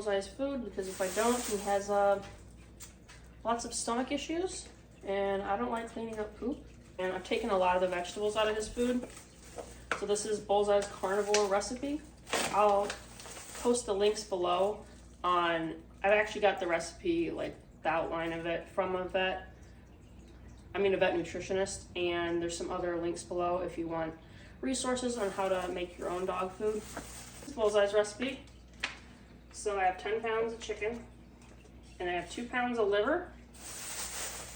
Bullseye's food because if I don't, he has lots of stomach issues, and I don't like cleaning up poop. And I've taken a lot of the vegetables out of his food. So this is Bullseye's carnivore recipe. I'll post the links below on, I've actually got the recipe, like the outline of it from a vet nutritionist, and there's some other links below if you want resources on how to make your own dog food. This is Bullseye's recipe. So I have 10 pounds of chicken, and I have 2 pounds of liver.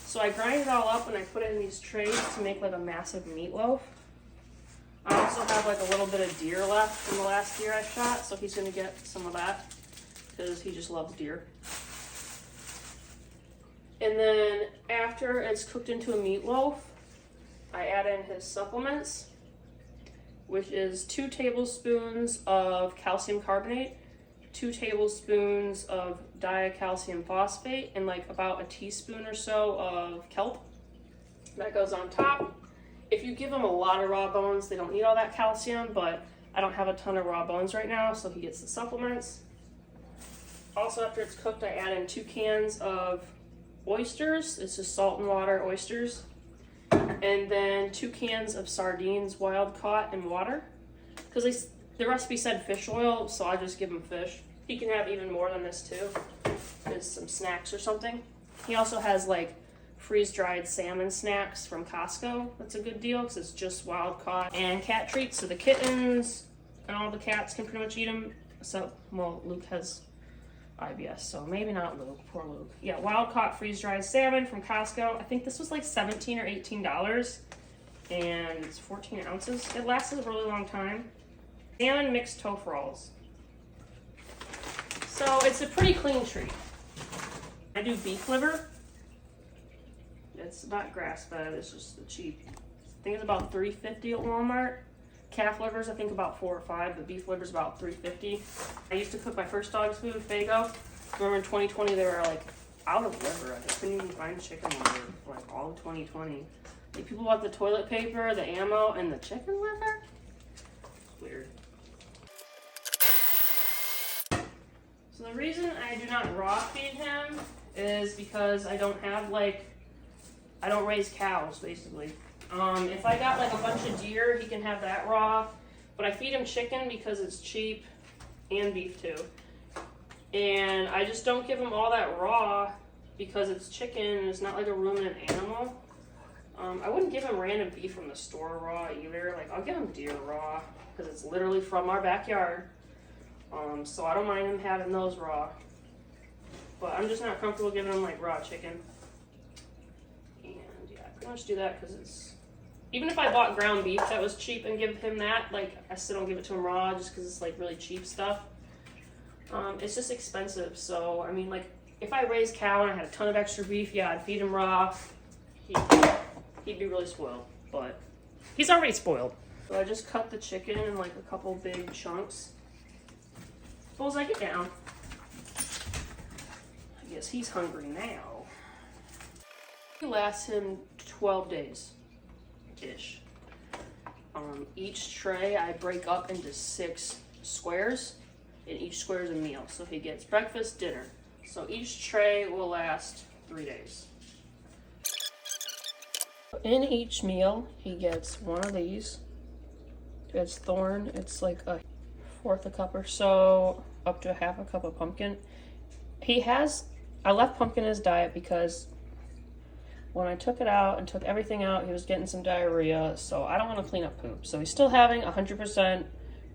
So I grind it all up and I put it in these trays to make like a massive meatloaf. I also have like a little bit of deer left from the last deer I shot, so he's gonna get some of that because he just loves deer. And then after it's cooked into a meatloaf, I add in his supplements, which is 2 tablespoons of calcium carbonate, 2 tablespoons of diacalcium phosphate, and like about a teaspoon or so of kelp. That goes on top. If you give him a lot of raw bones, they don't need all that calcium, but I don't have a ton of raw bones right now, so he gets the supplements. Also, after it's cooked, I add in 2 cans of oysters. It's just salt and water oysters. And then 2 cans of sardines, wild caught in water. Because the recipe said fish oil, so I just give him fish. He can have even more than this too. There's some snacks or something. He also has like freeze-dried salmon snacks from Costco. That's a good deal because it's just wild caught and cat treats. So the kittens and all the cats can pretty much eat them. So, well, Luke has IBS, so maybe not Luke. Poor Luke. Yeah, wild caught freeze-dried salmon from Costco. I think this was like $17 or $18, and it's 14 ounces. It lasted a really long time. Salmon mixed tofu rolls. So it's a pretty clean treat. I do beef liver. It's not grass-fed, it's just the cheap. I think it's about $3.50 at Walmart. Calf liver's I think about $4 or $5, but beef liver's about $3.50. I used to cook my first dog's food, Fago. Remember in 2020 they were like out of liver. I couldn't even find chicken liver for like all of 2020. Like people bought the toilet paper, the ammo, and the chicken liver? It's weird. So the reason I do not raw feed him is because I don't raise cows, basically. If I got like a bunch of deer, he can have that raw, but I feed him chicken because it's cheap, and beef too. And I just don't give him all that raw because it's chicken and it's not like a ruminant animal. I wouldn't give him random beef from the store raw either. Like I'll give him deer raw because it's literally from our backyard. So I don't mind him having those raw, but I'm just not comfortable giving him like raw chicken. And yeah, I pretty much do that because it's, even if I bought ground beef that was cheap and give him that, like I still don't give it to him raw just because it's like really cheap stuff. It's just expensive. So I mean, like if I raised cow and I had a ton of extra beef, yeah, I'd feed him raw. He'd be really spoiled, but he's already spoiled. So I just cut the chicken in like a couple big chunks. Bullseye, get down. I guess he's hungry now. It lasts him 12 days-ish. Each tray I break up into 6 squares, and each square is a meal. So he gets breakfast, dinner. So each tray will last 3 days. In each meal, he gets one of these. It's Thorn. It's like a 1/4 cup or so, up to 1/2 cup of pumpkin. I left pumpkin in his diet because when I took it out and took everything out, he was getting some diarrhea, so I don't want to clean up poop. So he's still having 100%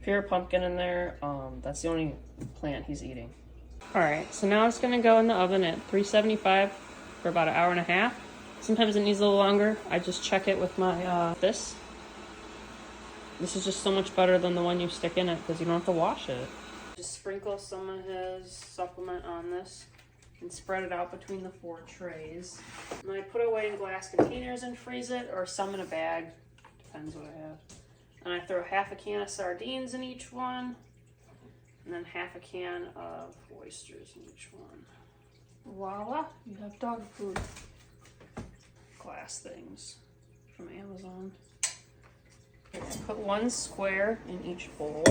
pure pumpkin in there. That's the only plant he's eating. Alright, so now it's going to go in the oven at 375 for about 1.5 hours. Sometimes it needs a little longer. I just check it with my, this. This is just so much better than the one you stick in it because you don't have to wash it. Just sprinkle some of his supplement on this and spread it out between the 4 trays. And I put it away in glass containers and freeze it, or some in a bag. Depends what I have. And I throw 1/2 can of sardines in each one, and then 1/2 can of oysters in each one. Voila, you have dog food. Glass things from Amazon. Let's put 1 square in each bowl.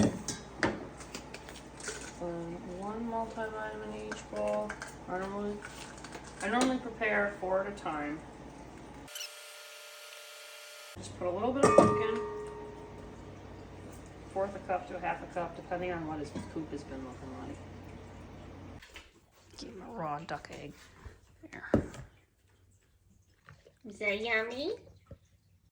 one multivitamin in each bowl. I normally prepare 4 at a time. Just put a little bit of pumpkin, 1/4 cup to 1/2 cup, depending on what his poop has been looking like. Give him a raw duck egg. There. Is that yummy?